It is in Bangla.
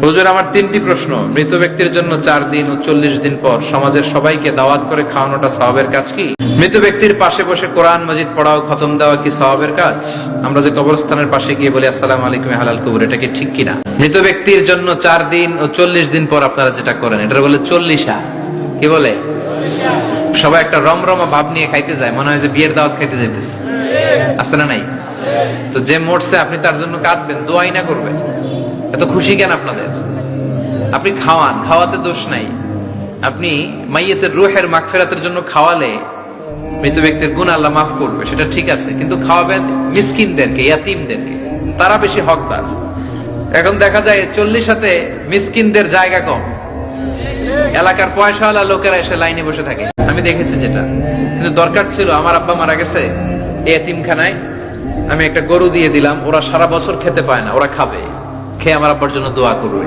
হুজুর, আমার 3টি প্রশ্ন। মৃত ব্যক্তির জন্য 4 দিন ও 40 দিন পর সমাজের সবাইকে দাওয়াত করে খাওয়ানোটা সওয়াবের কাজ কি? মৃত ব্যক্তির পাশে বসে কোরআন মাজিদ পড়াও, খতম দেওয়া কি সওয়াবের কাজ? আমরা যে কবরস্থানের পাশে গিয়ে বলি আসসালামু আলাইকুম হালাল কবর, এটা কি ঠিক কিনা? মৃত ব্যক্তির জন্য 4 দিন ও 40 দিন পর আপনারা যেটা করেন, এটা বলে 40। কি বলে? সবাই একটা রমরমা ভাব নিয়ে খাইতে যায়, মনে হয় যে বিয়ের দাওয়াত খাইতে যাইতেছে। আছে না নাই? তো যে মরছে আপনি তার জন্য কাঁদবেন, দোয়াই না করবেন, এত খুশি কেন আপনাদের? আপনি খাওয়ান, খাওয়াতে দোষ নাই। আপনি মাইয়েতের রুহের মাগফিরাতের জন্য খাওয়ালে মৃত ব্যক্তির গুনাহ আল্লাহ মাফ করবে, সেটা ঠিক আছে, কিন্তু খাওয়াবেন মিসকিনদেরকে, ইয়াতীমদেরকে, তারা বেশি হকদার। এখন দেখা যায় 40 মিসকিনদের জায়গা কম, এলাকার পয়সাওয়ালা লোকেরা এসে লাইনে বসে থাকে, আমি দেখেছি যেটা। কিন্তু দরকার ছিল, আমার আব্বা মারা গেছে, এই এতিমখানায় আমি একটা গরু দিয়ে দিলাম, ওরা সারা বছর খেতে পায় না, ওরা খাবে, খেয়ে আমার আব্বার জন্য দোয়া করবে।